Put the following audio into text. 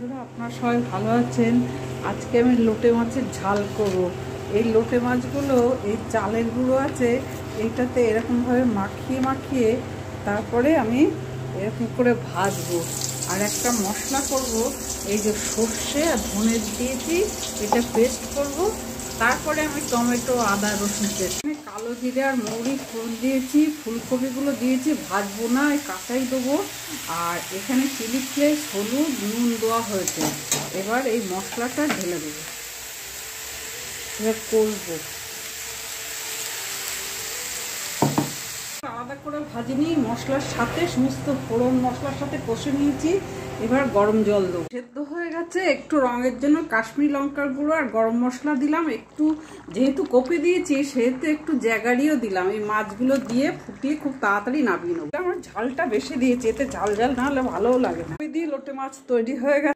বন্ধুরা, আপনারা সবাই ভালো আছেন। আজকে আমি লোটে মাছের ঝাল করব। এই লোটে মাছগুলো এই চালের গুঁড়ো আছে এইটাতে এরকমভাবে মাখিয়ে মাখিয়ে তারপরে আমি এরকম করে ভাজবো। আর একটা মশলা করব, এই যে সর্ষে আর ধনে দিয়েছি, এটা পেস্ট করব। তারপরে আমি টমেটো, আদা, রসুন পেস্ট, কালো জিরে আর মৌরি ফোড়ন দিয়েছি, ফুলকপিগুলো দিয়েছি, ভাজবো না, কাঁচাই দেবো। আর এখানে চিলি ফ্লেক্স, হলুদ, নুন দেওয়া হয়েছে। এবার এই মশলাটা ঢেলে দেবো, এবার করবো। আলাদা করে ভাজিনি, মশলার সাথে সমস্ত ফোড়ন মশলার সাথে কষে নিয়েছি। এবার গরম জল দেবো। সেদ্ধ হয়ে গেছে, একটু রঙের জন্য কাশ্মীরি লঙ্কার গুঁড়ো আর গরম মশলা দিলাম একটু। যেহেতু কপি দিয়েছি সেহেতু একটু জ্যাগারিও দিলাম। এই মাছগুলো দিয়ে ফুটিয়ে খুব তাড়াতাড়ি নামিয়ে নেবো। আমার ঝালটা বেশি দিয়েছি, এতে ঝাল ঝাল না হলে ভালোও লাগে না। কপি দিয়ে লোটে মাছ তৈরি হয়ে গেছে।